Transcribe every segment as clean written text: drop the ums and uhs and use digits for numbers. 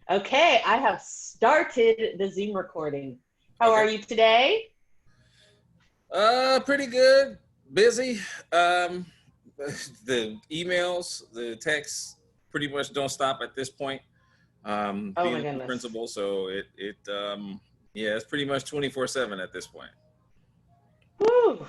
Okay, I have started the Zoom recording. How Okay. are you today? Pretty good. Busy. Um, the emails, the texts pretty much don't stop at this point. Oh Being my a new goodness. principal, so yeah, it's pretty much 24/7 at this point. Whew.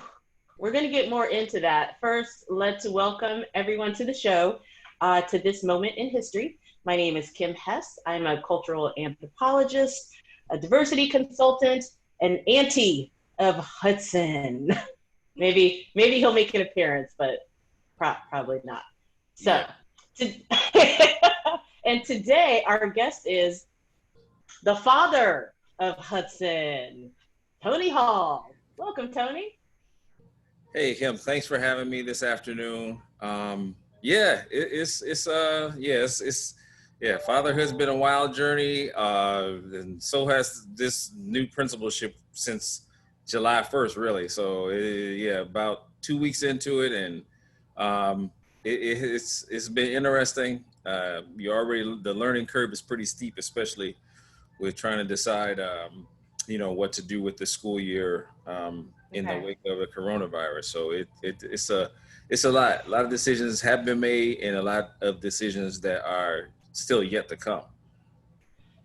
We're going to get more into that. First, let's welcome everyone to the show, to this moment in history. My name is Kim Hess. I'm a cultural anthropologist, a diversity consultant, an auntie of Hudson. maybe he'll make an appearance, but probably not. So, Yeah. to, and today our guest is the father of Hudson, Tony Hall. Welcome, Tony. Hey Kim, thanks for having me this afternoon. Yeah, it's yeah. Fatherhood's been a wild journey, and so has this new principalship since July 1st, really. So yeah, about 2 weeks into it, and it's been interesting. The learning curve is pretty steep, especially with trying to decide, what to do with the school year in the Okay. wake of the coronavirus. So it's a lot. A lot of decisions have been made, and a lot of decisions that are still yet to come.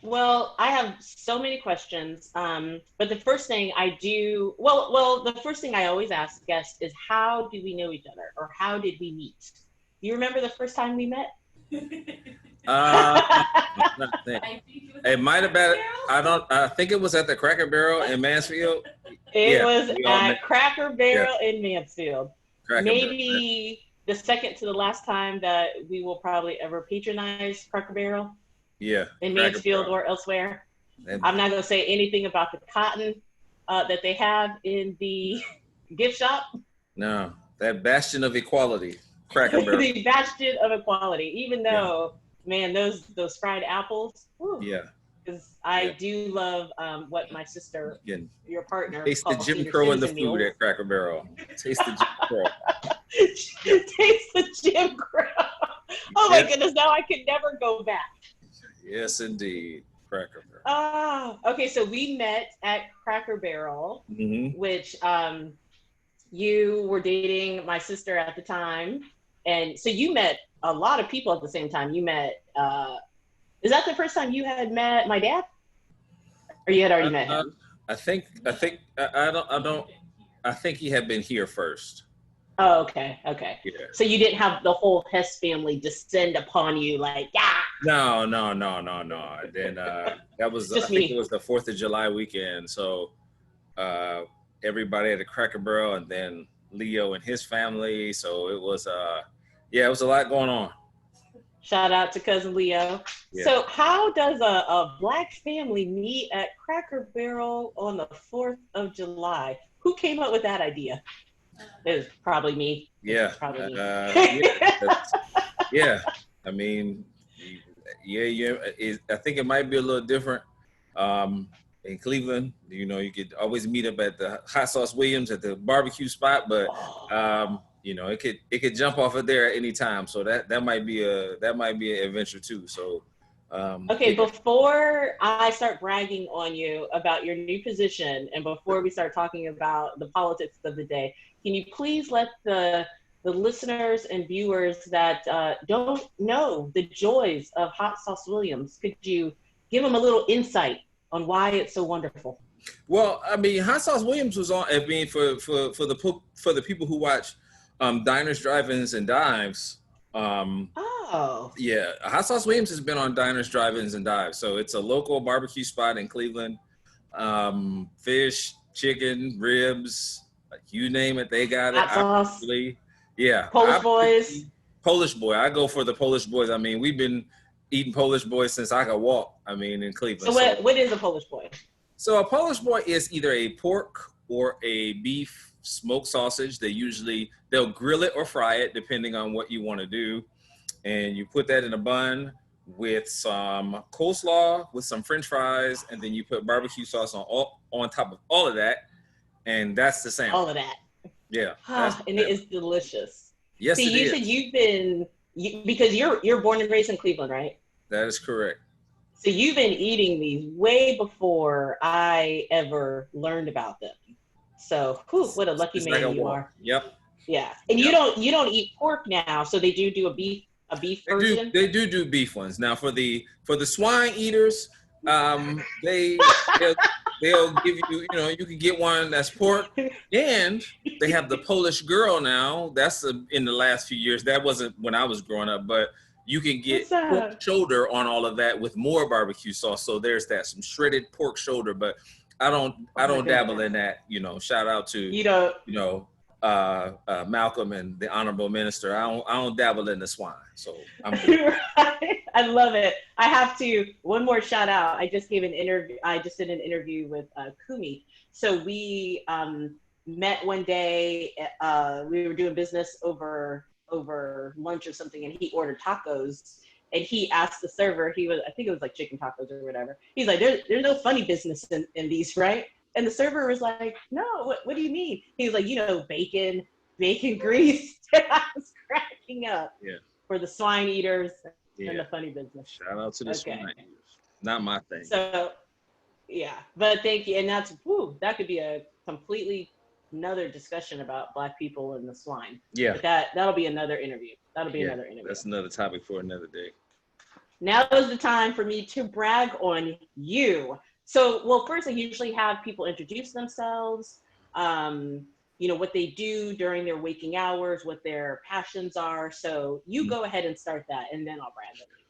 Well, I have so many questions, but the first thing I do, the first thing I always ask guests is, how do we know each other, or how did we meet? Do you remember the first time we met? Uh, it might have been. I don't. I think it was at the Cracker Barrel in Mansfield. It Yeah, was we all met. at Cracker Yeah, Barrel in Mansfield. Cracker Barrel. Maybe the second to the last time that we will probably ever patronize Cracker Barrel Yeah, in Cracker Mansfield Barrel. or elsewhere. And I'm not going to say anything about the cotton that they have in the gift shop. no, that bastion of equality, Cracker Barrel. The bastion of equality, even Yeah, though, man, those fried apples, yeah, because yeah. I do love what my sister, Again, your partner, taste the calls Jim senior Crow in the citizen food meals. at Cracker Barrel. Taste the Jim Crow. Yeah. Taste the Jim Crow. Oh my Yeah. goodness, now I could never go back. Yes, indeed. Cracker Barrel. Okay, so we met at Cracker Barrel, Mm-hmm. which you were dating my sister at the time. And so you met a lot of people at the same time. You met, is that the first time you had met my dad? Or you had already met Uh, him? I think he had been here first. Oh, okay, okay. Yeah. So you didn't have the whole Hess family descend upon you like, yeah, No, no, no, no, no. Then I just think it me. was the 4th of July weekend. So uh, everybody at the Cracker Barrel, and then Leo and his family. So it was yeah, it was a lot going on. Shout out to cousin Leo. Yeah. So how does a Black family meet at Cracker Barrel on the 4th of July? Who came up with that idea? It was probably me. Yeah. Probably me. Yeah. I mean, yeah. I think it might be a little different in Cleveland. You could always meet up at the Hot Sauce Williams at the barbecue spot, but it could jump off of there at any time. So that might be an adventure too. So Okay, before I start bragging on you about your new position, and before we start talking about the politics of the day, can you please let the listeners and viewers that don't know the joys of Hot Sauce Williams, could you give them a little insight on why it's so wonderful? Well, I mean, Hot Sauce Williams was on. I mean, for the people who watch Diners, Drive-ins, and Dives. Oh, Yeah, Hot Sauce Williams has been on Diners, Drive-ins, and Dives. So it's a local barbecue spot in Cleveland. Fish, chicken, ribs, you name it, they got it. hot sauce, Obviously, yeah. Polish boys. Polish boy. I go for the Polish boys. I mean, we've been eating Polish boys since I could walk. I mean, in So Cleveland. what is a Polish boy? So a Polish boy is either a pork or a beef smoked sausage. They'll grill it or fry it depending on what you want to do. And you put that in a bun with some coleslaw, with some French fries, and then you put barbecue sauce on top of all of that, and that's the sandwich. All of that. Yeah, And it is delicious. yes, See, it you is. said because you're born and raised in Cleveland, right? That is correct. So you've been eating these way before I ever learned about them. So, whew, what a lucky It's like a man you walk. are. Yep. Yeah, and Yep. you don't eat pork now, so they do a beef version. They do beef ones. Now for the swine eaters, they'll give you, you know, you can get one that's pork, and they have the Polish girl now. That's in the last few years. That wasn't when I was growing up, but you can get What's pork that? shoulder on all of that with more barbecue sauce. So there's that, some shredded pork shoulder, but I Oh my don't dabble goodness. in that. You know, shout out to, You know, you know, Malcolm and the honorable minister. I don't dabble in the swine, so I'm good. I love it. I have to one more shout out. I just gave an interview. I just did an interview with Kumi. So we met one day. We were doing business over lunch or something, and he ordered tacos. And he asked the server, I think it was like chicken tacos or whatever. He's like, there's no funny business in these, right? And the server was like, no, what do you mean? He's like, you know, bacon grease. I was cracking up. Yeah. For the swine eaters and Yeah. the funny business. Shout out to the swine eaters. Not my thing. So, yeah, but thank you. And that could be a completely another discussion about Black people and the swine. Yeah. But that'll be another interview. Another interview. That's another topic for another day. Now is the time for me to brag on you. So, well, first I usually have people introduce themselves, you know, what they do during their waking hours, what their passions are. So you go ahead and start that, and then I'll brag on you.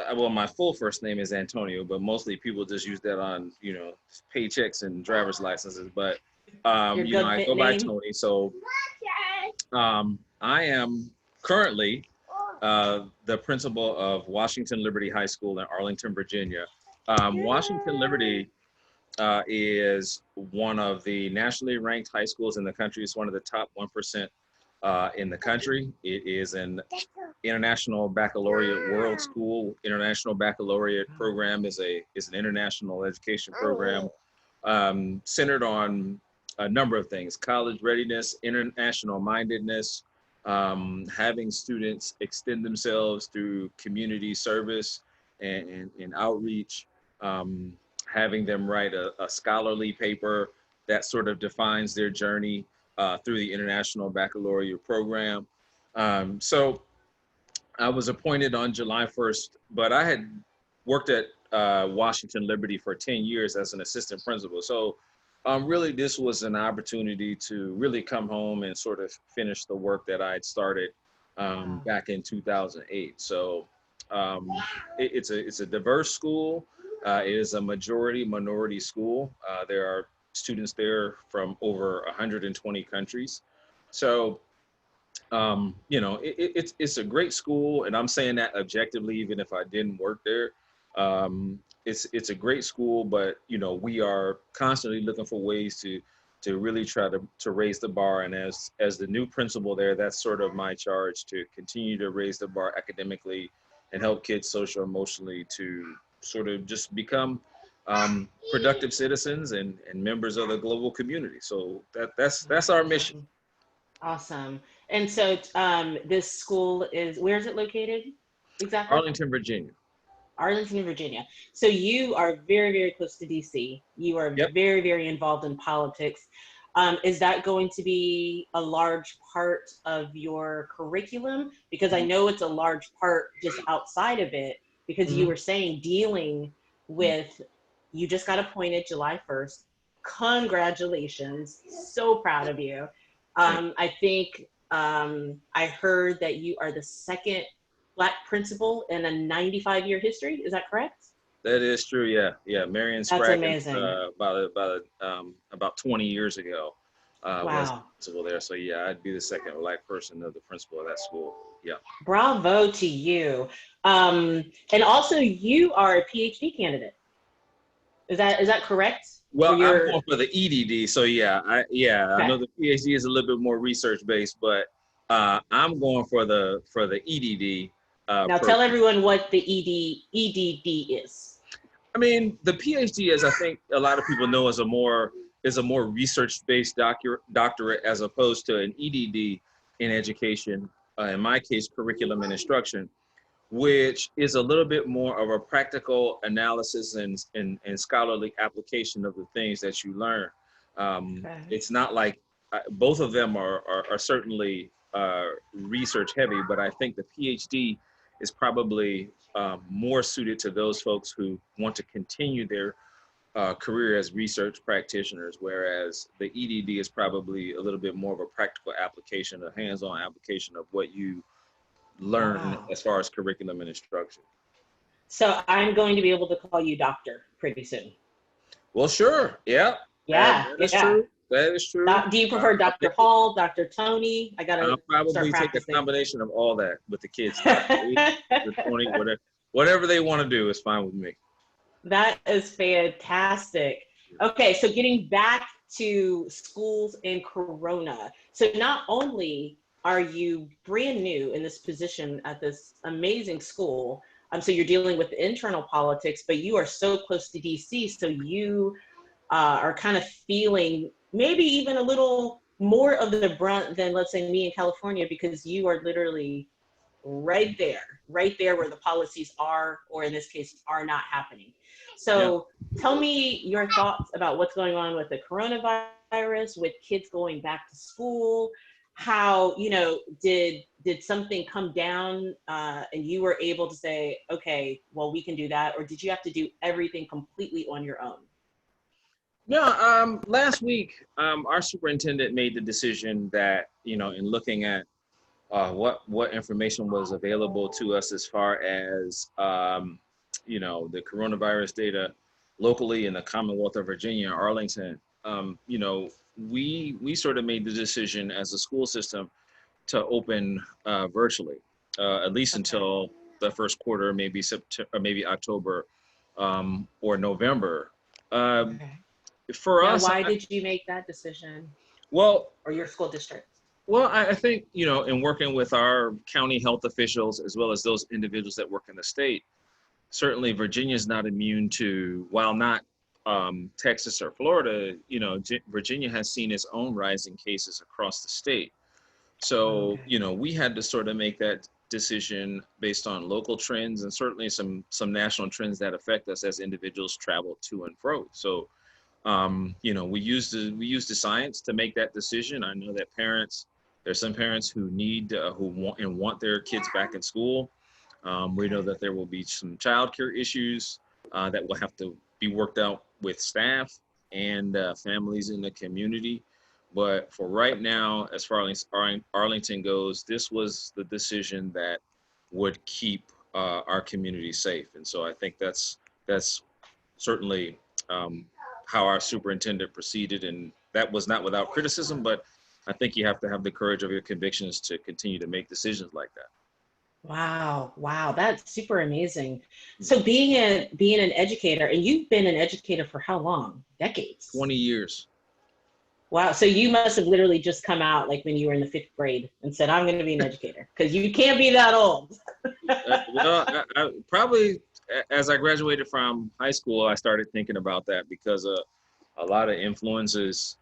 Well, my full first name is Antonio, but mostly people just use that on, you know, paychecks and driver's licenses. But, you know, I go by Tony. So I am currently the principal of Washington Liberty High School in Arlington, Virginia. Washington Liberty is one of the nationally ranked high schools in the country. It's one of the top 1% in the country. It is an international baccalaureate world school. International baccalaureate program is an international education program centered on a number of things: college readiness, international mindedness, having students extend themselves through community service and outreach, having them write a scholarly paper that sort of defines their journey through the International Baccalaureate program. So I was appointed on July 1st, but I had worked at Washington Liberty for 10 years as an assistant principal. So really this was an opportunity to really come home and sort of finish the work that I had started back in 2008. So it's a diverse school. It is a majority minority school. There are students there from over 120 countries. So, you know, it's a great school, and I'm saying that objectively, even if I didn't work there. It's a great school, but you know, we are constantly looking for ways to really try to raise the bar. And as the new principal there, that's sort of my charge, to continue to raise the bar academically and help kids social emotionally to sort of just become productive citizens and members of the global community. So that's our mission. Awesome. And so this school where is it located exactly? Arlington, Virginia. Arlington, Virginia. So you are very, very close to DC. You are very, very involved in politics. Is that going to be a large part of your curriculum? Because I know it's a large part just outside of it, because you were saying dealing with, you just got appointed July 1st. Congratulations. So proud of you. I think I heard that you are the second Black principal in a 95-year history. Is that correct? That is true. Yeah. Marion Sprague, about 20 years ago, was the principal there. So yeah, I'd be the second Black person of the principal of that school. Yeah. Bravo to you. And also, you are a PhD candidate. Is that correct? Well, I'm going for the EDD. So yeah, I know the PhD is a little bit more research based, but I'm going for the EDD. Now tell everyone what the EDD is. I mean, the PhD, as I think a lot of people know, is a more research-based doctorate as opposed to an EDD in education. In my case, curriculum and instruction, which is a little bit more of a practical analysis and scholarly application of the things that you learn. Okay. It's not like both of them are certainly research heavy, but I think the PhD is probably more suited to those folks who want to continue their career as research practitioners, whereas the EDD is probably a little bit more of a practical application, a hands-on application of what you learn Wow. as far as curriculum and instruction. So I'm going to be able to call you doctor pretty soon. Well, sure. Yeah. Yeah. That is true. That is true. Do you prefer Dr. Hall, Dr. Tony? I got to I'll probably start take a practicing. combination of all that with the kids. Dr. Tony, whatever they want to do is fine with me. That is fantastic. Okay, so getting back to schools and Corona. So not only are you brand new in this position at this amazing school, so you're dealing with internal politics, but you are so close to DC, so you are kind of feeling maybe even a little more of the brunt than, let's say, me in California, because you are literally right there where the policies are, or in this case, are not happening. So tell me your thoughts about what's going on with the coronavirus, with kids going back to school. How, did something come down and you were able to say, okay, well, we can do that? Or did you have to do everything completely on your own? Yeah, last week, our superintendent made the decision that, in looking at what information was available to us as far as, the coronavirus data locally in the Commonwealth of Virginia, Arlington, we sort of made the decision as a school system to open virtually, at least until the first quarter, maybe September, maybe October or November. For us, why did you make that decision? Well, or your school district? Well, I think, in working with our county health officials, as well as those individuals that work in the state, certainly Virginia is not immune to, while not Texas or Florida, Virginia has seen its own rising cases across the state. So, we had to sort of make that decision based on local trends and certainly some national trends that affect us as individuals travel to and fro. So, we use the science to make that decision. I know that there's some parents who want their kids back in school. We know that there will be some childcare issues that will have to be worked out with staff and families in the community. But for right now, as far as Arlington goes, this was the decision that would keep our community safe. And so I think that's certainly how our superintendent proceeded, and that was not without criticism, but I think you have to have the courage of your convictions to continue to make decisions like that. Wow, that's super amazing. So being an educator, and you've been an educator for how long? Decades? 20 years. Wow, so you must have literally just come out like when you were in the 5th grade and said, I'm going to be an educator, because you can't be that old. Well, I probably, as I graduated from high school, I started thinking about that because a lot of influences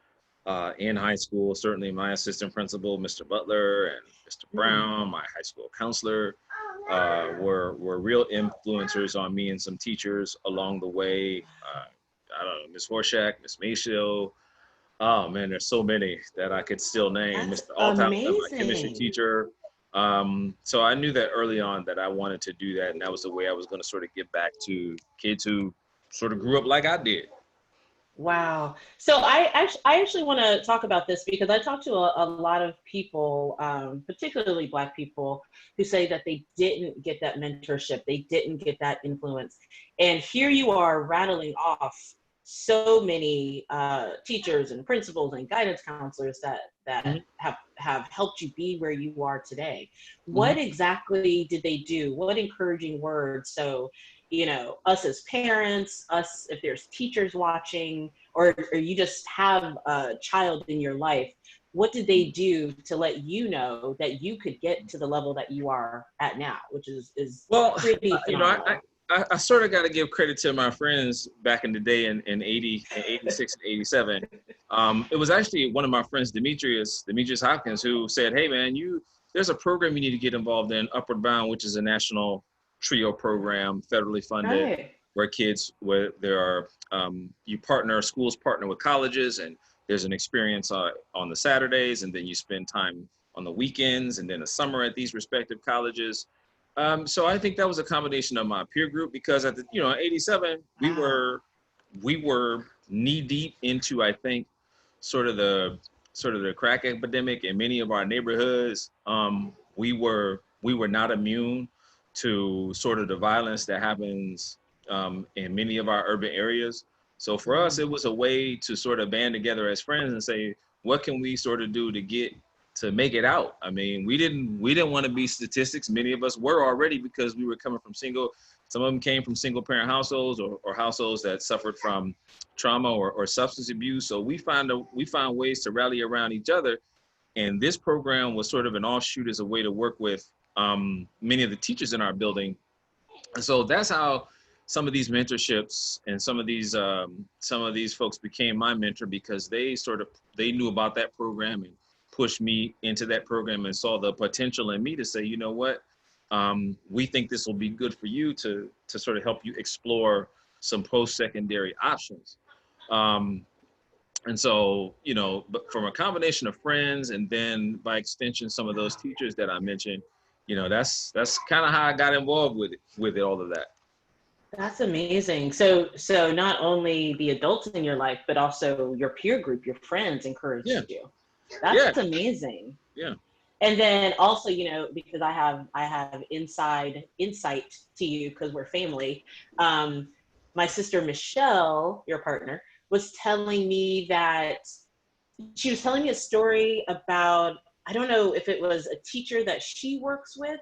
in high school, certainly my assistant principal, Mr. Butler, and Mr. Brown, my high school counselor, were real influencers on me, and some teachers along the way. I don't know, Ms. Horshak, Ms. Maceo. Oh man, there's so many that I could still name. That's Mr. Althouse, my amazing. chemistry teacher. So I knew that early on that I wanted to do that, and that was the way I was going to sort of give back to kids who sort of grew up like I did. Wow. So I actually want to talk about this because I talk to a lot of people, particularly Black people, who say that they didn't get that mentorship, they didn't get that influence. And here you are rattling off so many teachers and principals and guidance counselors that have helped you be where you are today. What exactly did they do? What encouraging words? So, us as parents, us if there's teachers watching, or you just have a child in your life, what did they do to let you know that you could get to the level that you are at now, which is pretty phenomenal. I sort of got to give credit to my friends back in the day in 86 and 87. It was actually one of my friends, Demetrius Hopkins, who said, hey man, there's a program you need to get involved in, Upward Bound, which is a national TRIO program, federally funded, Right. where schools partner with colleges, and there's an experience on the Saturdays, and then you spend time on the weekends, and then the summer at these respective colleges. So I think that was a combination of my peer group, because in '87 Wow. we were knee deep into, I think, sort of the crack epidemic in many of our neighborhoods. We were not immune to sort of the violence that happens in many of our urban areas. So for us, Mm. it was a way to sort of band together as friends and say, what can we sort of do to make it out? I mean, we didn't want to be statistics. Many of us were already, because we were coming from some of them came from single parent households, or households that suffered from trauma or substance abuse. So we found ways to rally around each other. And this program was sort of an offshoot as a way to work with many of the teachers in our building. And so that's how some of these mentorships and some of these folks became my mentor, because they knew about that program and pushed me into that program and saw the potential in me to say, you know what, we think this will be good for you to sort of help you explore some post-secondary options. And so, but from a combination of friends, and then by extension, some of those teachers that I mentioned, that's kind of how I got involved with all of that. That's amazing. So not only the adults in your life, but also your peer group, your friends encouraged Yeah. you. That's amazing. Yeah. And then also, because I have insight to you, because we're family. My sister Michelle, your partner, was telling me a story about, I don't know if it was a teacher that she works with,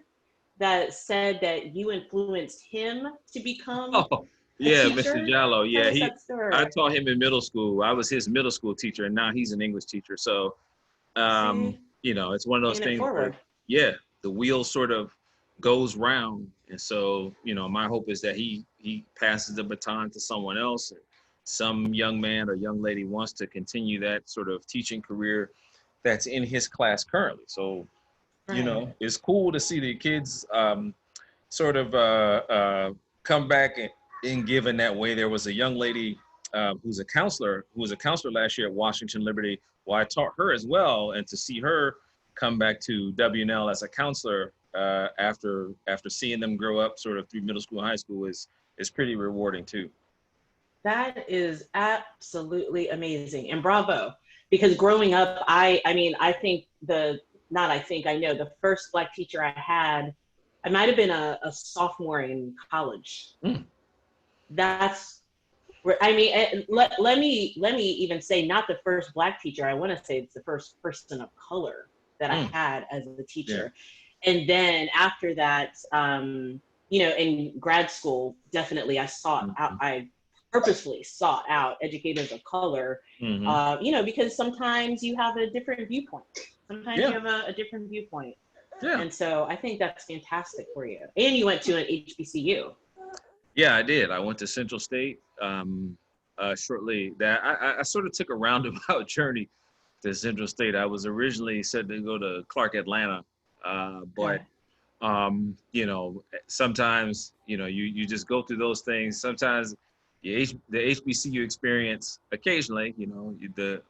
that said that you influenced him to become Oh, a yeah, Mr. teacher. Jallo. Tell Yeah, us that I story. taught him in middle school. I was his middle school teacher, and now he's an English teacher. So, See, it's one of those paying it things where, forward. yeah, the wheel sort of goes round. And so, my hope is that he passes the baton to someone else. And some young man or young lady wants to continue that sort of teaching career that's in his class currently. So, Right. it's cool to see the kids sort of come back and give in that way. There was a young lady who was a counselor last year at Washington Liberty. Well, I taught her as well, and to see her come back to WNL as a counselor after seeing them grow up sort of through middle school and high school is pretty rewarding too. That is absolutely amazing, and bravo. Because growing up, I think I know the first Black teacher I had, I might have been a sophomore in college. Mm. That's where, let me even say, not the first Black teacher. I want to say it's the first person of color that I had as a teacher. Yeah. And then after that, in grad school, definitely I purposefully sought out educators of color, because sometimes you have a different viewpoint. Sometimes you have a different viewpoint. Yeah. And so I think that's fantastic for you. And you went to an HBCU. Yeah, I did. I went to Central State. Shortly that I sort of took a roundabout journey to Central State. I was originally set to go to Clark Atlanta, but sometimes you just go through those things. Sometimes the HBCU experience, occasionally,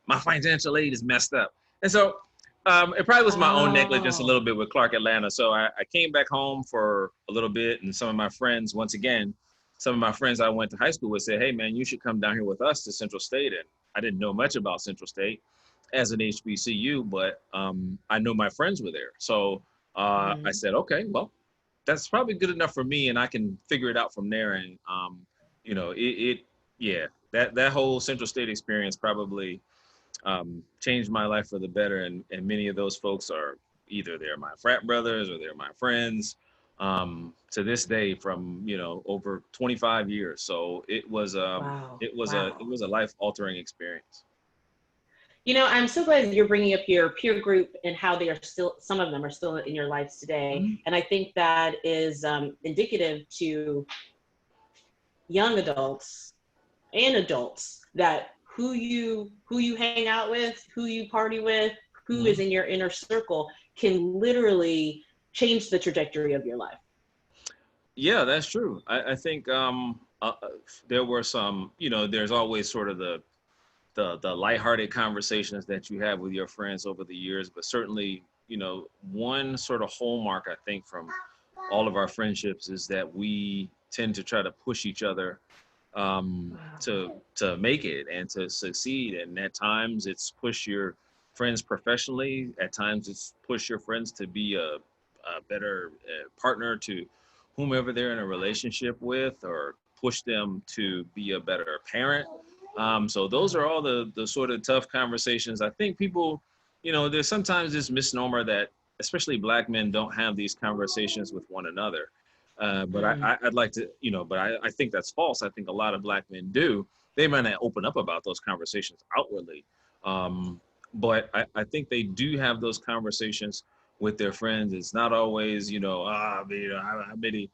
my financial aid is messed up, and so it probably was my own negligence a little bit with Clark Atlanta. So I came back home for a little bit, and some of my friends I went to high school with said, "Hey man, you should come down here with us to Central State." And I didn't know much about Central State as an HBCU, but I know my friends were there. So I said, okay, well, that's probably good enough for me, and I can figure it out from there. And that whole Central State experience probably changed my life for the better. And many of those folks are either they're my frat brothers or they're my friends to this day from over 25 years. So it was a life altering experience. I'm so glad you're bringing up your peer group and how some of them are still in your lives today. Mm-hmm. And I think that is indicative to young adults and adults, that who you hang out with, who you party with, who is in your inner circle can literally change the trajectory of your life. Yeah, that's true. I think there were some, there's always sort of the lighthearted conversations that you have with your friends over the years, but certainly, one sort of hallmark I think from all of our friendships is that we tend to try to push each other to make it and to succeed. And at times it's push your friends professionally. At times it's push your friends to be a better partner to whomever they're in a relationship with, or push them to be a better parent. So those are all the sort of tough conversations. I think people, there's sometimes this misnomer that especially Black men don't have these conversations with one another. But I'd like to, but I think that's false. I think a lot of Black men do. They might not open up about those conversations outwardly. But I think they do have those conversations with their friends. It's not always, how many,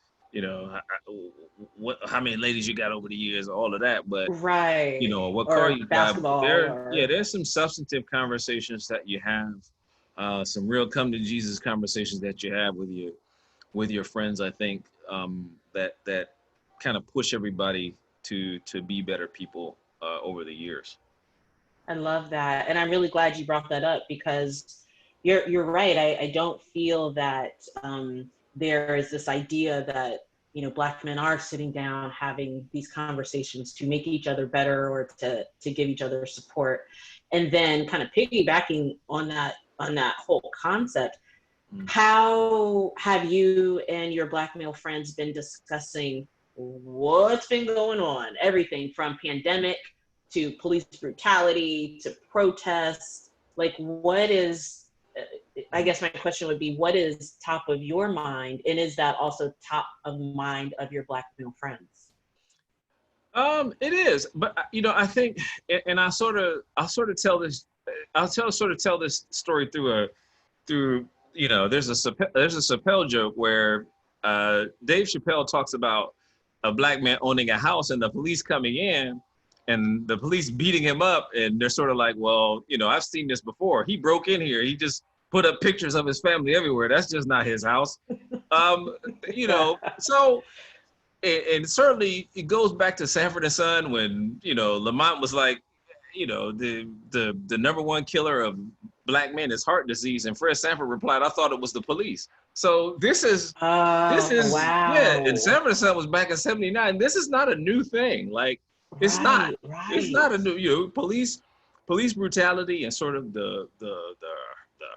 how many ladies you got over the years, all of that. But, right, what car or you drive. basketball, or There's some substantive conversations that you have, some real come to Jesus conversations that you have with your friends. I think that kind of push everybody to be better people over the years. I love that, and I'm really glad you brought that up, because you're right. I don't feel that there is this idea that Black men are sitting down having these conversations to make each other better, or to give each other support. And then kind of piggybacking on that whole concept, how have you and your Black male friends been discussing what's been going on? Everything from pandemic to police brutality to protests. Like, what is, I guess my question would be, what is top of your mind? And is that also top of mind of your Black male friends? It is, but I think, and I'll sort of tell this, tell this story through there's a Chappelle joke where Dave Chappelle talks about a Black man owning a house and the police coming in and the police beating him up, and they're sort of like, well, I've seen this before. He broke in here. He just put up pictures of his family everywhere. That's just not his house. So. And certainly it goes back to Sanford and Son when Lamont was like, the number one killer of Black men is heart disease, and Fred Sanford replied, "I thought it was the police." So this is wow. and Sanford and Son was back in '79. This is not a new thing. Like it's not a new police brutality and sort of the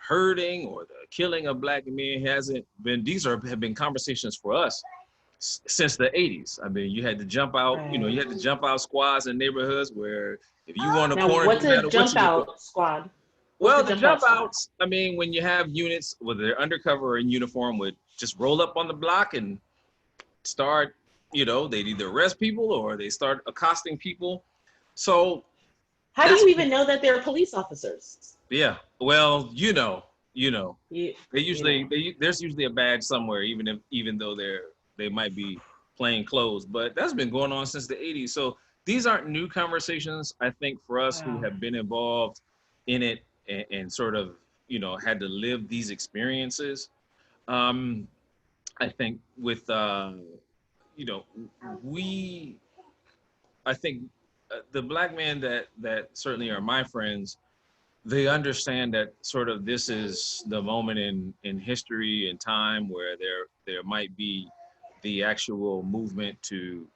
hurting or the killing of Black men hasn't been. Have been conversations for us since the 80s. I mean, you had to jump out, you had to jump out squads in neighborhoods where if you want a corner, what's a jump out squad? Well, the jump outs, I mean, when you have units, whether they're undercover or in uniform, would just roll up on the block and start, they'd either arrest people or they start accosting people. So how do you even know that they're police officers? Yeah, well, they usually there's usually a badge somewhere, even though they might be plain clothes, but that's been going on since the 80s. So these aren't new conversations, I think, for us who have been involved in it and sort of, had to live these experiences. I think with, I think the Black men that certainly are my friends, they understand that sort of this is the moment in history and time where there might be the actual movement to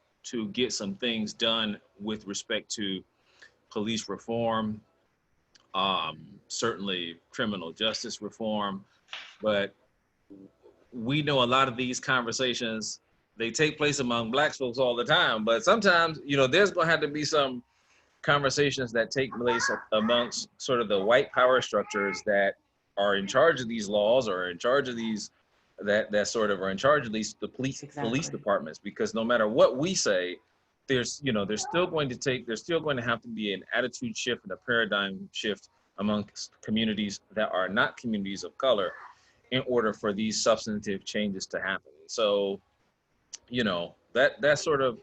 get some things done with respect to police reform, certainly criminal justice reform. But we know a lot of these conversations, they take place among Black folks all the time, but sometimes, there's going to have to be some conversations that take place amongst sort of the white power structures that are in charge of these laws or in charge of these that sort of are in charge of these police departments, because no matter what we say, there's still going to have to be an attitude shift and a paradigm shift amongst communities that are not communities of color in order for these substantive changes to happen. So that's sort of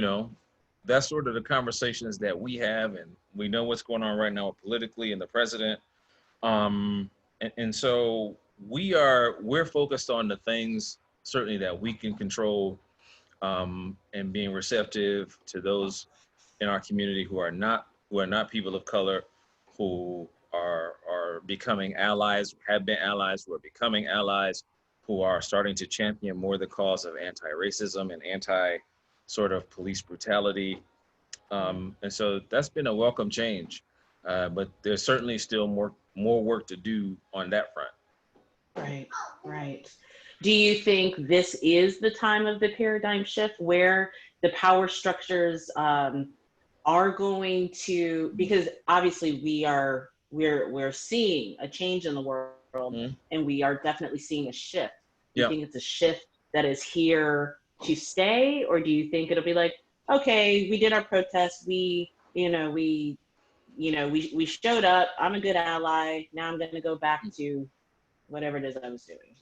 the conversations that we have, and we know what's going on right now politically and the president. And so we're focused on the things certainly that we can control, and being receptive to those in our community who are not people of color, who are becoming allies, have been allies, who are becoming allies, who are starting to champion more the cause of anti-racism and anti sort of police brutality. And so that's been a welcome change, but there's certainly still more work to do on that front. Right, right. Do you think this is the time of the paradigm shift where the power structures are going to, because obviously we're seeing a change in the world, Mm-hmm. and we are definitely seeing a shift. Do you Yeah. think it's a shift that is here to stay, or do you think it'll be like, okay, we did our protest, we showed up, I'm a good ally, now I'm going to go back to whatever it is I was doing?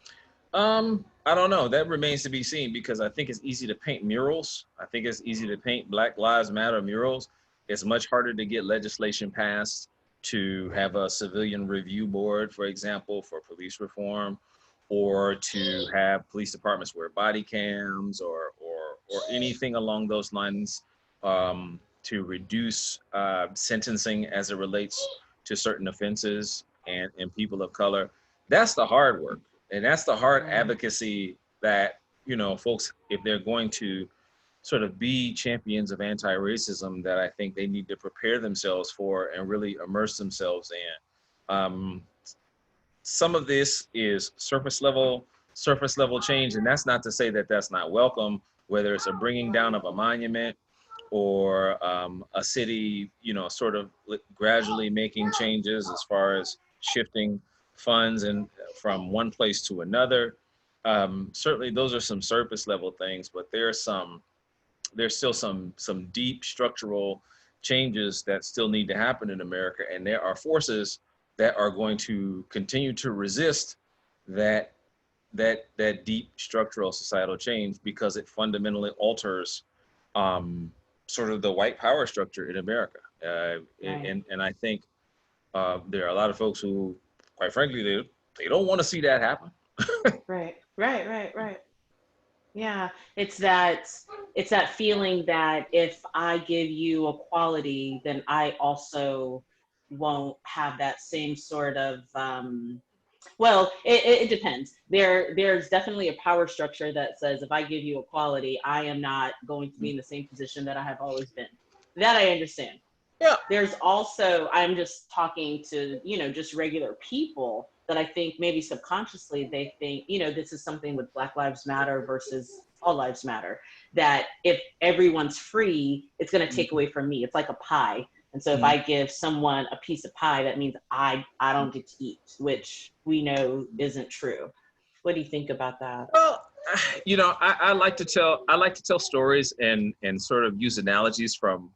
I don't know. That remains to be seen, because I think it's easy to paint murals. I think it's easy to paint Black Lives Matter murals. It's much harder to get legislation passed to have a civilian review board, for example, for police reform, or to have police departments wear body cams, or anything along those lines, to reduce sentencing as it relates to certain offenses and people of color. That's the hard work. And that's the hard advocacy that, folks, if they're going to sort of be champions of anti-racism, that I think they need to prepare themselves for and really immerse themselves in. Some of this is surface level change, and that's not to say that that's not welcome, whether it's a bringing down of a monument, or a city, sort of gradually making changes as far as shifting funds and from one place to another. Certainly, those are some surface level things, but there's still some deep structural changes that still need to happen in America, and there are forces that are going to continue to resist that deep structural societal change, because it fundamentally alters sort of the white power structure in America. And I think there are a lot of folks who, quite frankly, they don't want to see that happen. Right. Yeah, it's that feeling that if I give you equality, then I also won't have that same sort of well, it depends. There's definitely a power structure that says if I give you equality, I am not going to be in the same position that I have always been. That I understand. Yeah. There's also, I'm just talking to, just regular people that I think maybe subconsciously they think, this is something with Black Lives Matter versus All Lives Matter, that if everyone's free, it's going to take away from me. It's like a pie. And so if I give someone a piece of pie, that means I don't get to eat, which we know isn't true. What do you think about that? Well, I like to tell stories and sort of use analogies from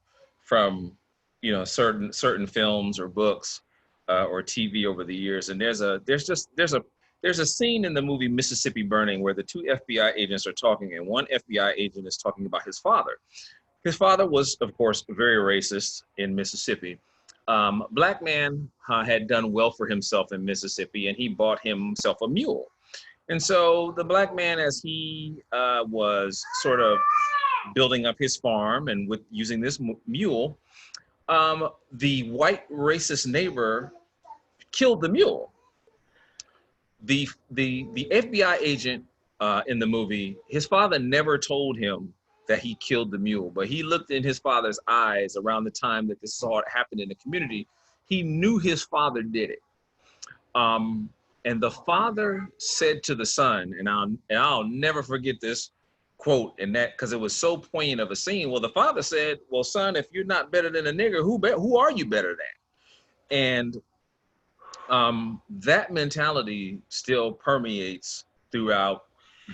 certain films or books or TV over the years. And there's a scene in the movie Mississippi Burning where the two FBI agents are talking, and one FBI agent is talking about his father. His father was, of course, very racist in Mississippi. Black man had done well for himself in Mississippi, and he bought himself a mule. And so the black man, as he was sort of building up his farm and with using this mule, the white racist neighbor killed the mule. The FBI agent in the movie, his father never told him that he killed the mule, but he looked in his father's eyes around the time that this saw it happen in the community. He knew his father did it. And the father said to the son, and I'll never forget this quote, and that because it was so poignant of a scene. Well, the father said, "Well, son, if you're not better than a nigger, who are you better than?" And that mentality still permeates throughout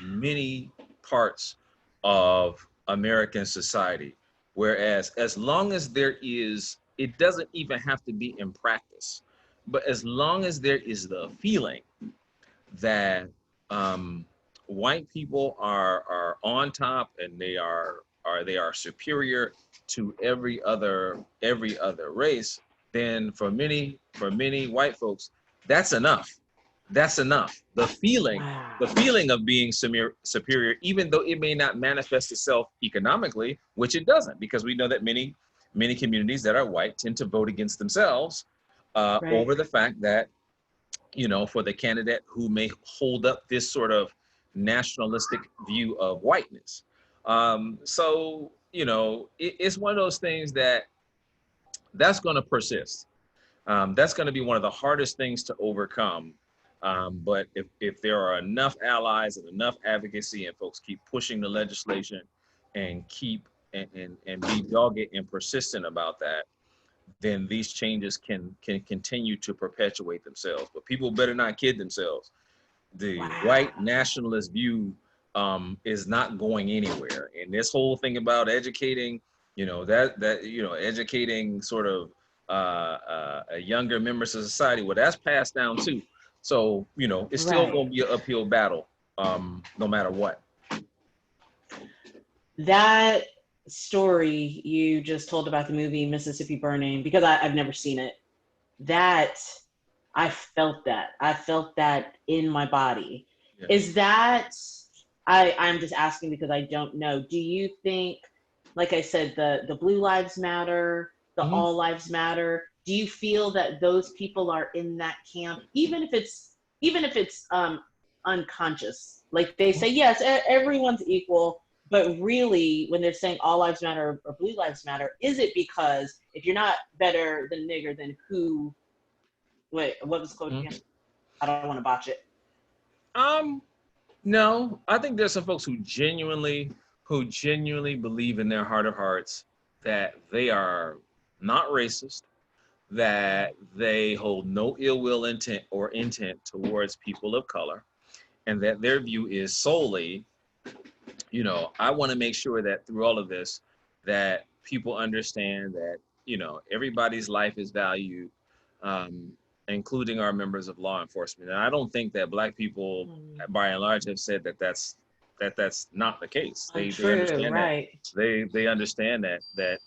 many parts of American society. Whereas, as long as there is, it doesn't even have to be in practice, but as long as there is the feeling that white people are on top and they are superior to every other race, then for many white folks, that's enough. that's enough. The feeling Wow. of being superior, even though it may not manifest itself economically, which it doesn't, because we know that many communities that are white tend to vote against themselves Right. over the fact that, for the candidate who may hold up this sort of nationalistic view of whiteness. So, it's one of those things that's going to persist. That's going to be one of the hardest things to overcome. But if there are enough allies and enough advocacy, and folks keep pushing the legislation and keep and be dogged and persistent about that, then these changes can continue to perpetuate themselves. But people better not kid themselves. The Wow. white nationalist view is not going anywhere. And this whole thing about educating, educating sort of younger members of society, well, that's passed down too. So, it's still Right. going to be an uphill battle, no matter what. That story you just told about the movie Mississippi Burning, because I've never seen it, that I felt that. I felt that in my body. Yeah. Is that, I'm just asking because I don't know. Do you think, like I said, the Blue Lives Matter, the Mm-hmm. All Lives Matter, do you feel that those people are in that camp, even if it's unconscious? Like they say, yes, everyone's equal, but really, when they're saying all lives matter or blue lives matter, is it because if you're not better than nigger, then who? Wait, what was the quote again? I don't want to botch it. No, I think there's some folks who genuinely believe in their heart of hearts that they are not racist, that they hold no ill will intent towards people of color, and that their view is solely, I want to make sure that through all of this, that people understand that, everybody's life is valued, including our members of law enforcement. And I don't think that Black people, by and large, have said that that's not the case. They Untrue, understand that right? they understand that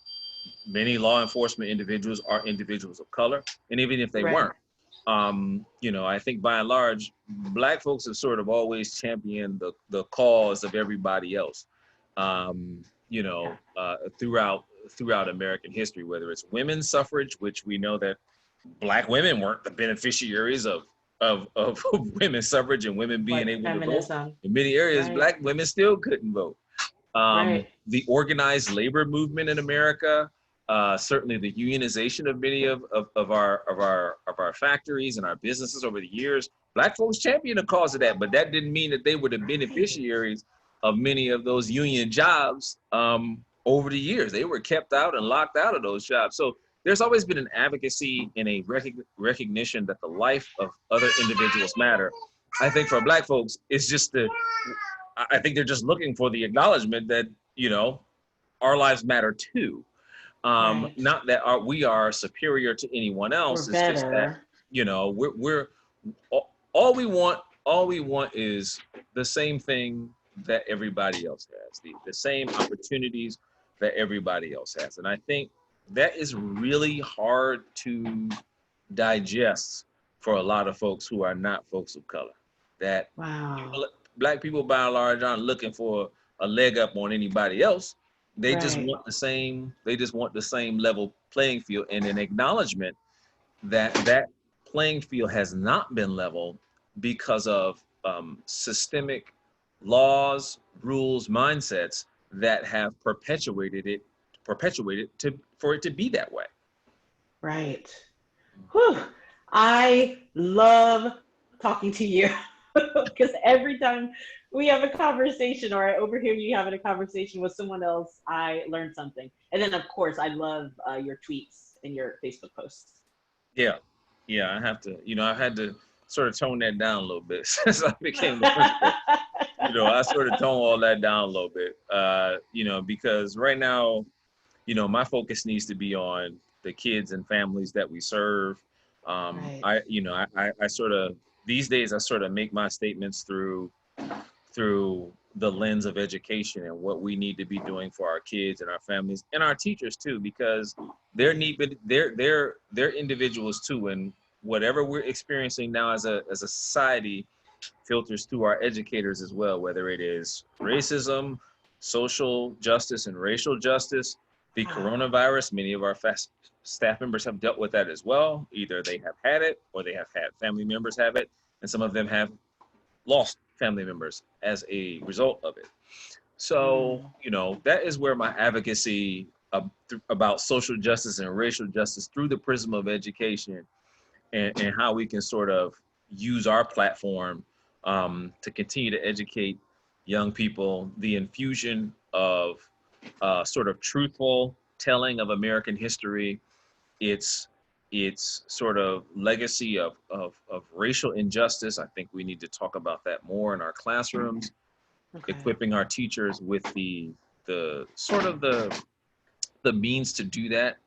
many law enforcement individuals are individuals of color, and even if they Right. weren't, I think by and large, Black folks have sort of always championed the cause of everybody else, throughout American history, whether it's women's suffrage, which we know that Black women weren't the beneficiaries of women's suffrage and women being White able to vote. feminism. In many areas, Right. Black women still couldn't vote. Right. The organized labor movement in America, certainly the unionization of many of our factories and our businesses over the years. Black folks championed the cause of that, but that didn't mean that they were the beneficiaries of many of those union jobs over the years. They were kept out and locked out of those jobs. So there's always been an advocacy and a recognition that the life of other individuals matter. I think for Black folks, it's just I think they're just looking for the acknowledgement that, our lives matter too. Right. Not that we are superior to anyone else. We're It's just that, better. we're all we want is the same thing that everybody else has, the same opportunities that everybody else has. And I think that is really hard to digest for a lot of folks who are not folks of color. That Wow. Black people by and large aren't looking for a leg up on anybody else. They just Right. want the same. They just want the same level playing field, and an acknowledgement that that playing field has not been leveled because of systemic laws, rules, mindsets that have perpetuated for it to be that way. Right. Whew. I love talking to you because every time we have a conversation or I overhear you having a conversation with someone else, I learn something. And then, of course, I love your tweets and your Facebook posts. Yeah, I have to. I've had to sort of tone that down a little bit since I became the principal. I sort of tone all that down a little bit. Because right now, my focus needs to be on the kids and families that we serve. Right. I sort of these days I sort of make my statements through the lens of education and what we need to be doing for our kids and our families and our teachers too, because they're individuals too, and whatever we're experiencing now as a society filters through our educators as well, whether it is racism, social justice, and racial justice. The coronavirus, many of our staff members have dealt with that as well. Either they have had it or they have had family members have it, and some of them have lost family members as a result of it. So, that is where my advocacy about social justice and racial justice through the prism of education and how we can sort of use our platform to continue to educate young people, the infusion of sort of truthful telling of American history, its sort of legacy of racial injustice. I think we need to talk about that more in our classrooms, equipping our teachers with the sort of the means to do that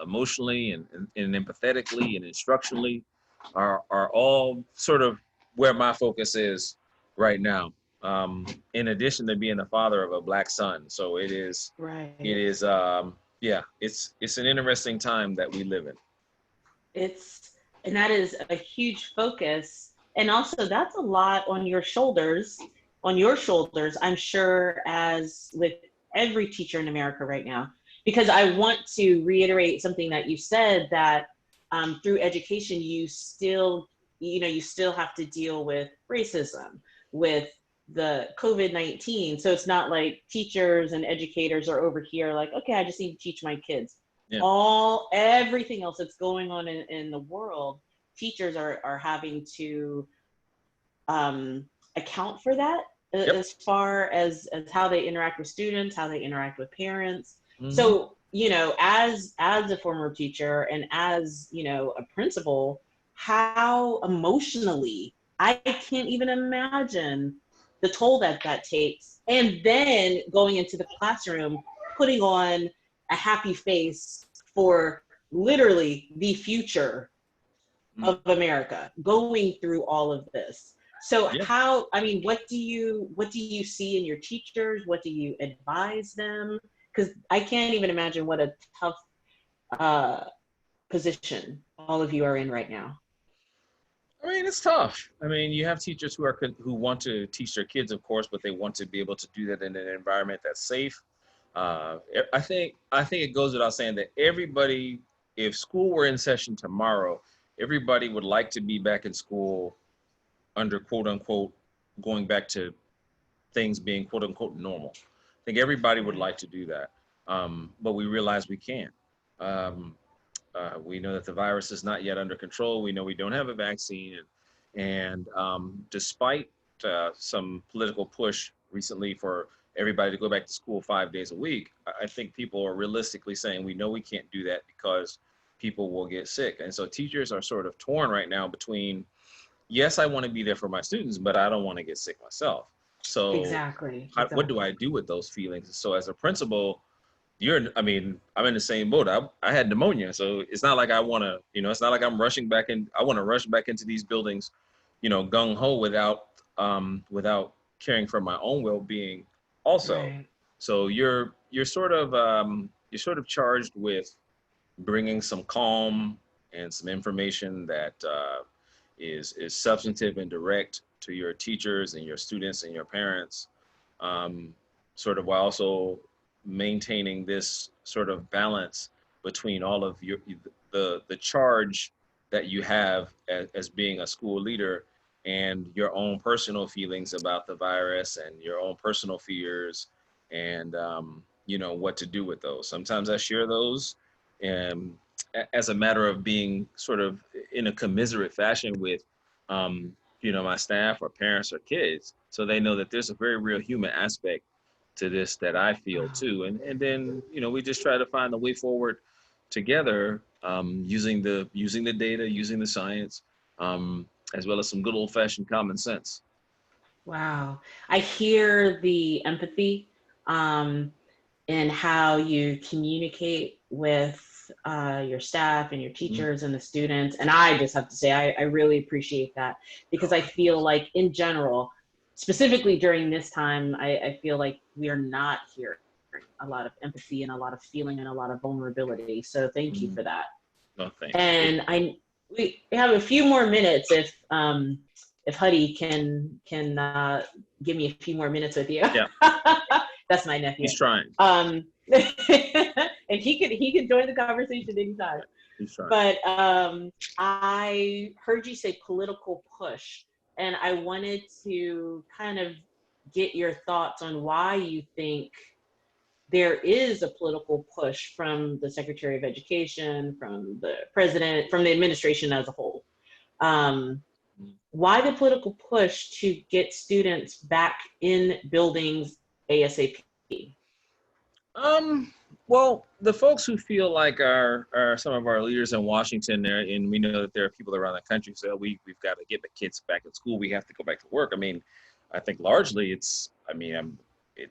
emotionally and empathetically and instructionally are all sort of where my focus is right now. In addition to being the father of a Black son, so it is it's an interesting time that we live in. And that is a huge focus, and also that's a lot on your shoulders, I'm sure, as with every teacher in America right now. Because I want to reiterate something that you said, that through education, you still have to deal with racism, with the COVID-19. So it's not like teachers and educators are over here like, okay, I just need to teach my kids. Yeah. Everything else that's going on in the world, teachers are having to account for that. Yep. As far as how they interact with students, how they interact with parents. Mm-hmm. So, as a former teacher and as, a principal, how emotionally, I can't even imagine the toll that takes. And then going into the classroom, putting on a happy face for literally the future of America, going through all of this. So what do you see in your teachers? What do you advise them? Because I can't even imagine what a tough position all of you are in right now. I mean, it's tough. I mean, you have teachers who want to teach their kids, of course, but they want to be able to do that in an environment that's safe. I think it goes without saying that everybody, if school were in session tomorrow, everybody would like to be back in school under quote unquote going back to things being quote unquote normal. I think everybody would like to do that, but we realize we can't. We know that the virus is not yet under control. We know we don't have a vaccine, and despite some political push recently for everybody to go back to school 5 days a week, I think people are realistically saying we know we can't do that because people will get sick. And so teachers are sort of torn right now between, yes, I want to be there for my students, but I don't want to get sick myself. So exactly. What do I do with those feelings? So as a principal, I'm in the same boat. I had pneumonia, so it's not like I want to, it's not like I'm rushing back in. I want to rush back into these buildings, gung ho without caring for my own well-being also. Right. So you're sort of charged with bringing some calm and some information that is substantive and direct to your teachers and your students and your parents, sort of while also maintaining this sort of balance between all of the charge that you have as being a school leader and your own personal feelings about the virus and your own personal fears and what to do with those. Sometimes I share those as a matter of being sort of in a commiserate fashion with my staff or parents or kids, so they know that there's a very real human aspect to this that I feel too. And then, we just try to find a way forward together, using the data, using the science, as well as some good old fashioned common sense. Wow. I hear the empathy, in how you communicate with your staff and your teachers and the students. And I just have to say, I really appreciate that, because I feel like in general, specifically during this time, I feel like we are not hearing a lot of empathy and a lot of feeling and a lot of vulnerability. So thank you for that. No, thanks. And we have a few more minutes if Huddy can give me a few more minutes with you. Yeah. That's my nephew. He's trying. And he could join the conversation anytime. He's trying. But I heard you say political push, and I wanted to kind of get your thoughts on why you think there is a political push from the Secretary of Education, from the president, from the administration as a whole. Why the political push to get students back in buildings ASAP? Well, the folks who feel like are some of our leaders in Washington there, and we know that there are people around the country who say, we've got to get the kids back in school. We have to go back to work. I mean, I think largely it's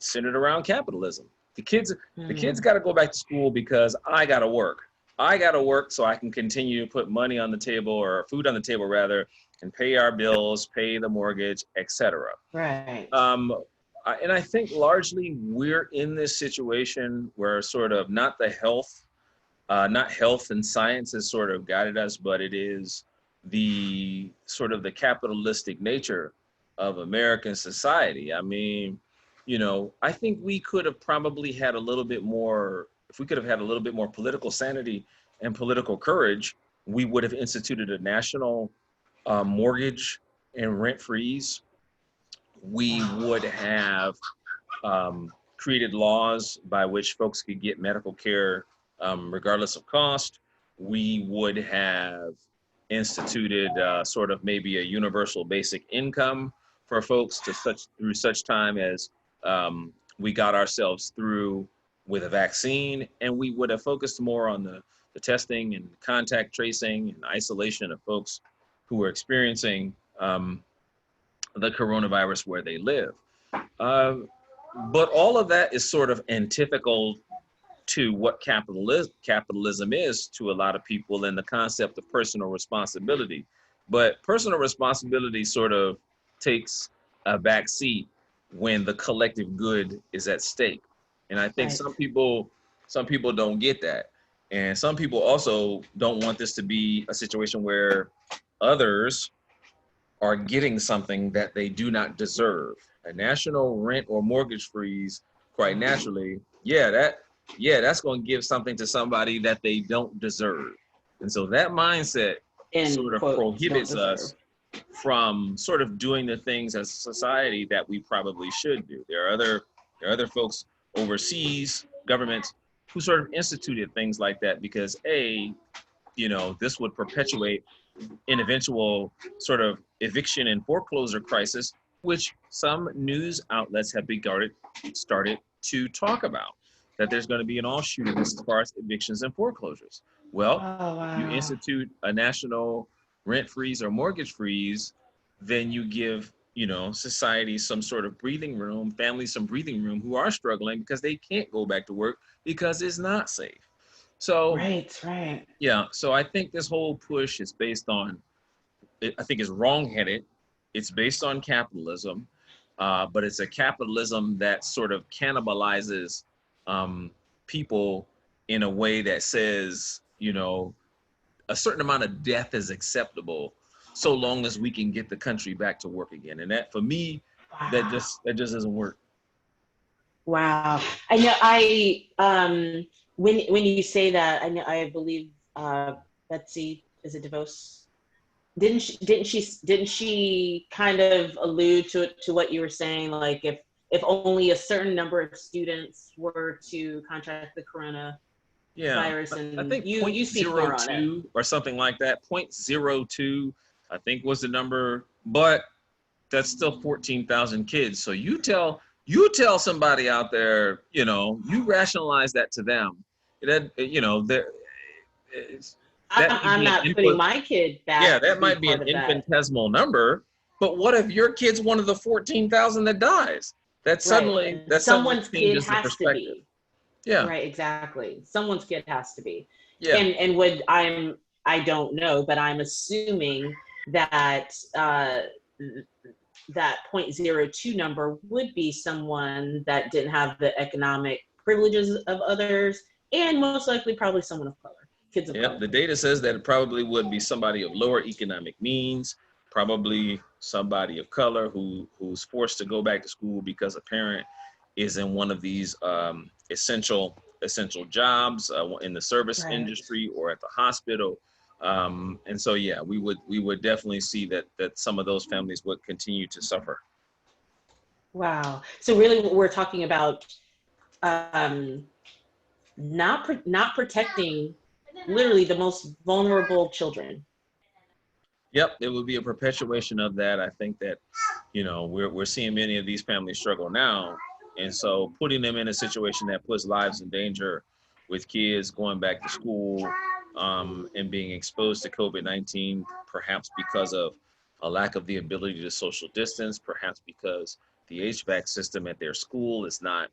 centered around capitalism. The kids got to go back to school because I got to work. I got to work so I can continue to put money on the table, or food on the table rather, and pay our bills, pay the mortgage, etc. Right. And I think largely we're in this situation where sort of not health and science has sort of guided us, but it is the sort of the capitalistic nature of American society. I mean, I think we could have probably had a little bit more, if we could have had a little bit more political sanity and political courage, we would have instituted a national mortgage and rent freeze. We would have created laws by which folks could get medical care regardless of cost. We would have instituted sort of maybe a universal basic income for folks through such time as we got ourselves through with a vaccine, and we would have focused more on the testing and contact tracing and isolation of folks who were experiencing the coronavirus where they live. But all of that is sort of antithetical to what capitalism is to a lot of people, and the concept of personal responsibility. But personal responsibility sort of takes a back seat when the collective good is at stake. And I think some people don't get that. And some people also don't want this to be a situation where others are getting something that they do not deserve. A national rent or mortgage freeze, quite naturally, that's going to give something to somebody that they don't deserve. And so that mindset sort of prohibits us from sort of doing the things as a society that we probably should do. There are other folks overseas, governments, who sort of instituted things like that because this would perpetuate an eventual sort of eviction and foreclosure crisis, which some news outlets have started to talk about, that there's going to be an offshoot of this as far as evictions and foreclosures. Well, you institute a national rent freeze or mortgage freeze, then you give, society some sort of breathing room, families some breathing room who are struggling because they can't go back to work because it's not safe. So, right. Yeah. So I think this whole push is based on, I think it's wrongheaded. It's based on capitalism, but it's a capitalism that sort of cannibalizes people in a way that says, a certain amount of death is acceptable so long as we can get the country back to work again. And that, for me, that just doesn't work. Wow. I know when you say that, I believe Betsy, is it DeVos? Didn't she kind of allude to what you were saying? Like if only a certain number of students were to contract the coronavirus, and I think you see more on it, or something like that. 0.02, I think, was the number, but that's still 14,000 kids. So you tell somebody out there, you rationalize that to them. That I'm not putting my kid back. Yeah, that might be an infinitesimal number, but what if your kid's one of the 14,000 that dies? Someone's kid has to be. Yeah. Right, exactly. Someone's kid has to be. Yeah. And I don't know, but I'm assuming that that 0.02 number would be someone that didn't have the economic privileges of others, and most likely probably someone of color. kids of Yep, color? the data says that it probably would be somebody of lower economic means, probably somebody of color who's forced to go back to school because a parent is in one of these essential jobs in the service Right. industry or at the hospital. And so, yeah, we would definitely see that some of those families would continue to suffer. Wow. So really, we're talking about um, not protecting literally the most vulnerable children. Yep, it would be a perpetuation of that. I think that, we're seeing many of these families struggle now. And so putting them in a situation that puts lives in danger with kids going back to school and being exposed to COVID-19, perhaps because of a lack of the ability to social distance, perhaps because the HVAC system at their school is not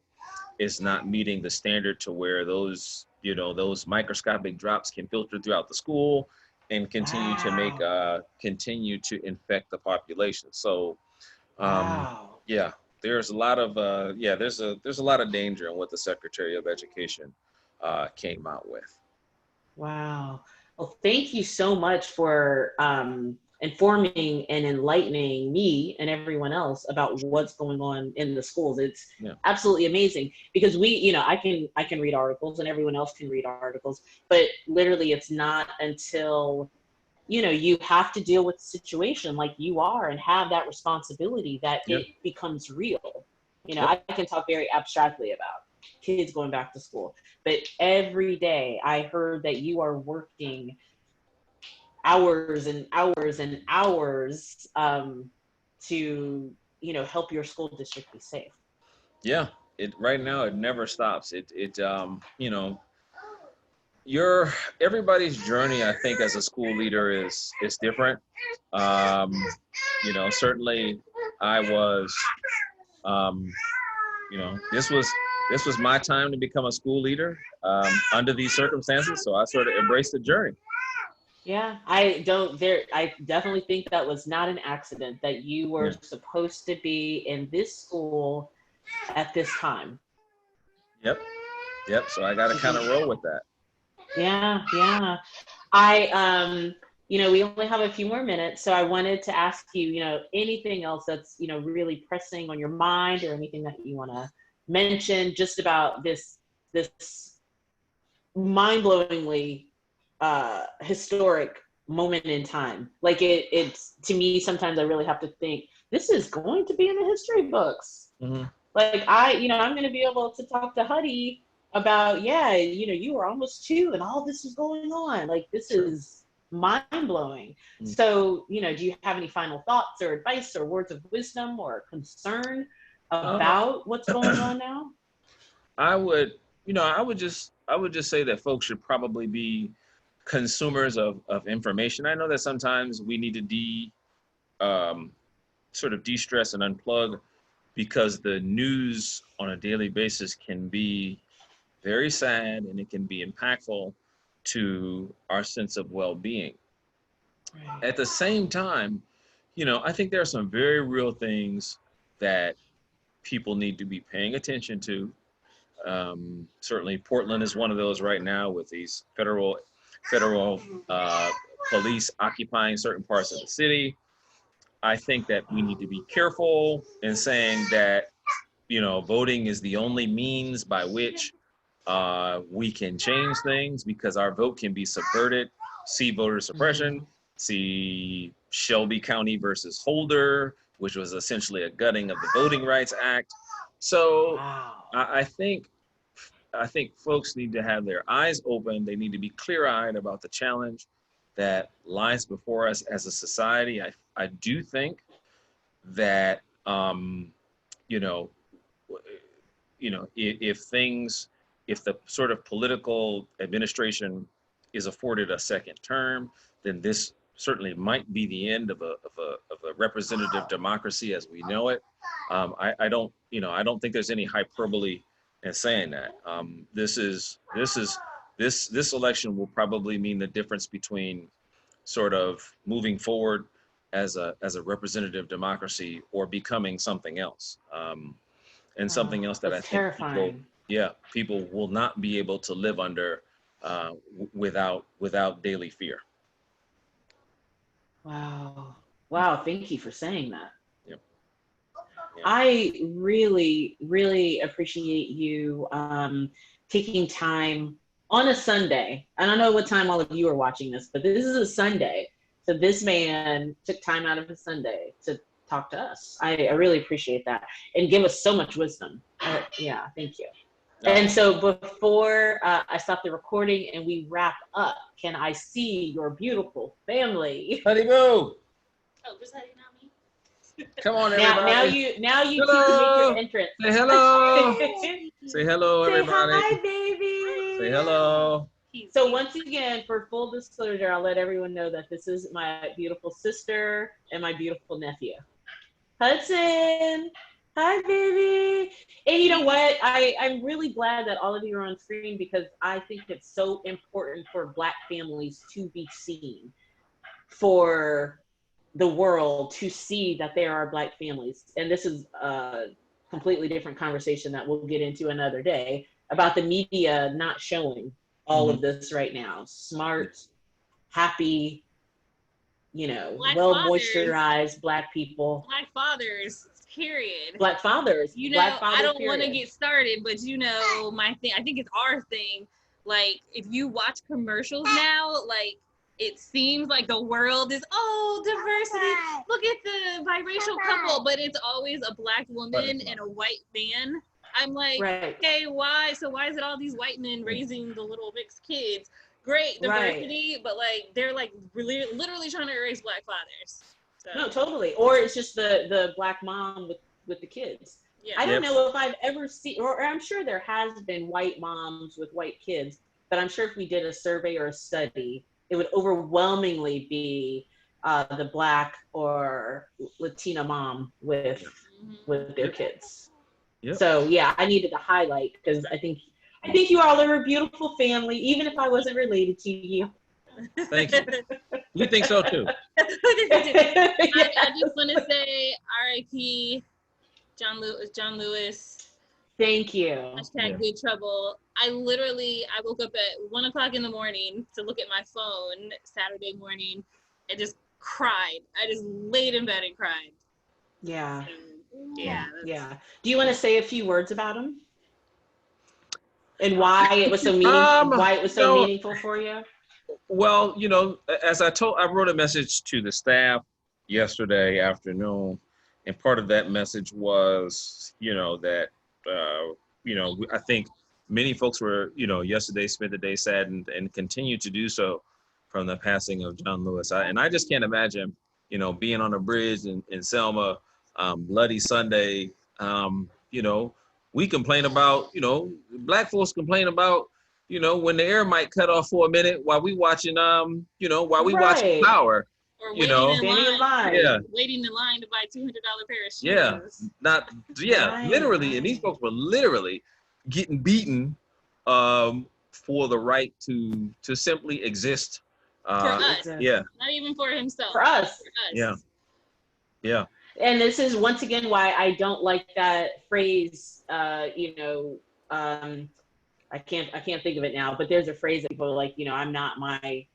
meeting the standard to where those microscopic drops can filter throughout the school and Wow. continue to infect the population. So Wow. yeah, there's a lot of there's a lot of danger in what the Secretary of Education came out with. Wow. Well, thank you so much for informing and enlightening me and everyone else about what's going on in the schools. It's Yeah. absolutely amazing because I can read articles and everyone else can read articles, but literally it's not until you have to deal with the situation like you are and have that responsibility that Yep. it becomes real. Yep. I can talk very abstractly about kids going back to school, but every day I heard that you are working hours and hours and hours to help your school district be safe. Yeah. It right now it never stops. Your everybody's journey, I think, as a school leader is different. Um, certainly I was um, this was my time to become a school leader under these circumstances. So I sort of embraced the journey. Yeah, I definitely think that was not an accident that you were Yeah. supposed to be in this school at this time. Yep. Yep. So I got to kind of roll with that. Yeah, yeah. We only have a few more minutes, so I wanted to ask you, anything else that's, really pressing on your mind or anything that you want to mention just about this mind-blowingly historic moment in time. Like it's to me, sometimes I really have to think this is going to be in the history books. Mm-hmm. Like I'm going to be able to talk to Huddy about, you were almost 2 and all this was going on. Like this Sure. is mind blowing. Mm-hmm. So, do you have any final thoughts or advice or words of wisdom or concern about what's going on now? I would just say that folks should probably be consumers of information. I know that sometimes we need to sort of de-stress and unplug because the news on a daily basis can be very sad and it can be impactful to our sense of well-being. Right. At the same time, I think there are some very real things that people need to be paying attention to. Certainly, Portland is one of those right now with these federal police occupying certain parts of the city. I think that we need to be careful in saying that voting is the only means by which we can change things because our vote can be subverted. See voter suppression. Mhm. See Shelby County versus Holder, which was essentially a gutting of the Voting Rights Act. So Wow. I think folks need to have their eyes open. They need to be clear-eyed about the challenge that lies before us as a society. I do think that you know if the sort of political administration is afforded a second term, then this certainly might be the end of a representative democracy as we know it. I don't think there's any hyperbole in saying that. This election will probably mean the difference between sort of moving forward as a representative democracy or becoming something else. And something else that I That's think terrifying. people will not be able to live under without daily fear. Wow. Wow. Thank you for saying that. Yep. Yeah. I really, really appreciate you taking time on a Sunday. I don't know what time all of you are watching this, but this is a Sunday. So this man took time out of his Sunday to talk to us. I really appreciate that and give us so much wisdom. Yeah, thank you. No. And so before I stop the recording and we wrap up, can I see your beautiful family? Honey boo! Oh, just Honey, not me. Come on, everybody. Now you two make your entrance. Say hello. Say hello, everybody. Say hi, baby. Say hello. So once again, for full disclosure, I'll let everyone know that this is my beautiful sister and my beautiful nephew. Hudson. Hi, baby. And you know what? I'm really glad that all of you are on screen because I think it's so important for Black families to be seen, for the world to see that there are Black families. And this is a completely different conversation that we'll get into another day about the media not showing all of this right now. Smart, happy, well-moisturized Black people. Black fathers, period. Black fathers. Black fathers, I don't want to get started, but my thing, I think it's our thing. Like, if you watch commercials now, like, it seems like the world is, diversity. Look at the biracial couple, but it's always a Black woman and a white man. I'm like, okay, why? So why is it all these white men raising the little mixed kids? Great diversity, but like they're like really, literally trying to erase Black fathers. So. No, totally. Or it's just the Black mom with the kids. Yeah. I don't know if I've ever seen, or I'm sure there has been white moms with white kids, but I'm sure if we did a survey or a study, it would overwhelmingly be the Black or Latina mom with their kids. Yep. So yeah, I needed to highlight because I think you all are a beautiful family, even if I wasn't related to you. Thank you. You think so too? I just want to say R.I.P. John Lewis. Thank you. # Good Trouble. I woke up at 1:00 in the morning to look at my phone Saturday morning and just cried. I just laid in bed and cried. Yeah. Yeah. Do you want to say a few words about him? And why it was so meaningful for you? Well, as I wrote a message to the staff yesterday afternoon, and part of that message was, that, I think many folks were, yesterday spent the day saddened and continue to do so from the passing of John Lewis. And I just can't imagine, being on a bridge in Selma, Bloody Sunday, we complain about, Black folks complain about, when the air might cut off for a minute while we watching, watching Power. Or waiting in line. Waiting in line to buy $200 pair of shoes. Literally. And these folks were literally getting beaten for the right to simply exist. For us. Yeah. Not even for himself. For us. Yeah. And this is once again why I don't like that phrase, I can't think of it now, but there's a phrase that people are like, I'm not my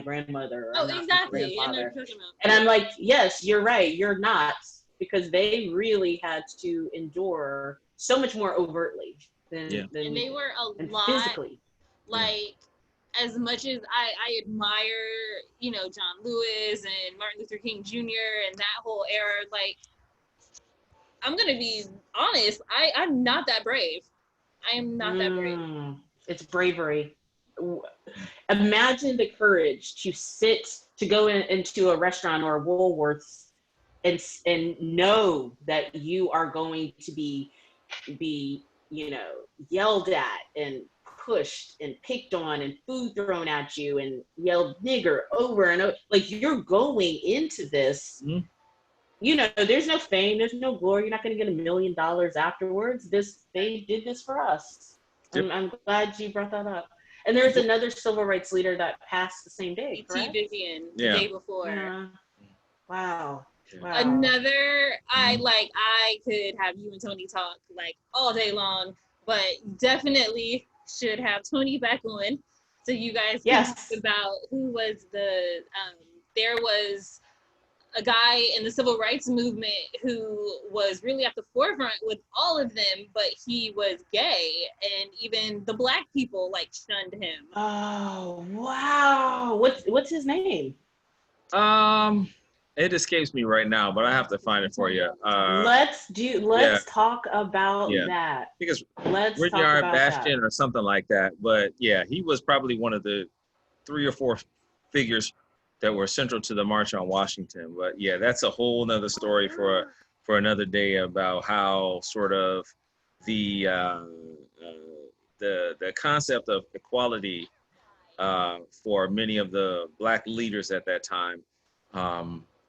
grandmother. Oh, exactly. And I'm like, yes, you're right. You're not, because they really had to endure so much more overtly than and they were a lot physically. Like, as much as I admire, John Lewis and Martin Luther King Jr. and that whole era, like, I'm going to be honest, I'm not that brave. I am not that brave. It's bravery. Imagine the courage to go into a restaurant or a Woolworths and know that you are going to be yelled at and pushed and picked on and food thrown at you and yelled nigger over and over. Like, you're going into this, there's no fame, there's no glory. You're not going to get $1 million afterwards. They did this for us. Yep. I'm glad you brought that up. And there's another civil rights leader that passed the same day, correct? T. Vivian, the day before. Yeah. Wow. Another, I could have you and Tony talk like all day long, but definitely should have Tony back on So you guys can Yes. talk about who was there was a guy in the civil rights movement who was really at the forefront with all of them, but he was gay, and even the Black people like shunned him. Oh, wow. What's his name? It escapes me right now, but I have to find it for you. Let's talk about that. I think it's Let's talk Rudyard about Bastion that. or something like that. But yeah, he was probably one of the 3 or 4 figures that were central to the March on Washington. But yeah, that's a whole nother story for another day about how sort of the concept of equality for many of the Black leaders at that time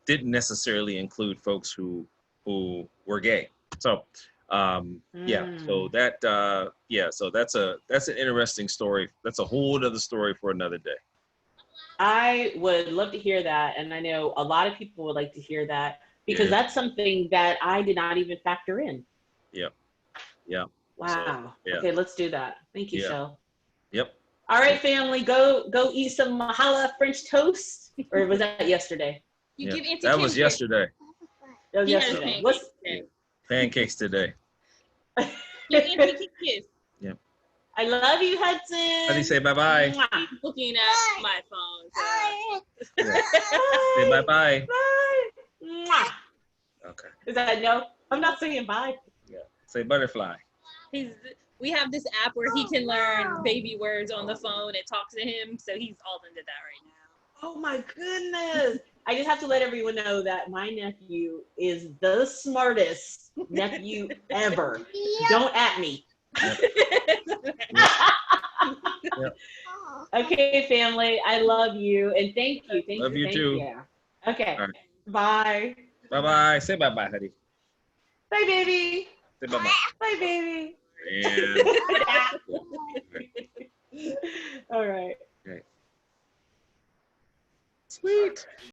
didn't necessarily include folks who were gay. So so that's an interesting story. That's a whole other story for another day. I would love to hear that, and I know a lot of people would like to hear that because that's something that I did not even factor in. Yeah. Wow. So, okay, let's do that. Thank you, Shell. Yep. All right, family, go eat some mahala French toast. Or was that yesterday? That was yesterday. That was yesterday. What's pancakes today? Give Auntie kiss. Yep. I love you, Hudson. How do you say bye-bye? He's looking at my phone. So. Say bye-bye. Bye. Okay. Is that no? I'm not saying bye. Yeah. Say butterfly. We have this app where he can learn baby words on the phone and talk to him, so he's all into that right now. Oh my goodness. I just have to let everyone know that my nephew is the smartest nephew ever. Don't at me. Yep. Okay, family. I love you and thank you. Love you too. Okay. Right. Bye. Bye-bye. Say bye-bye, honey. Bye, baby. Say bye-bye. Bye, baby. And all right. Okay. Sweet.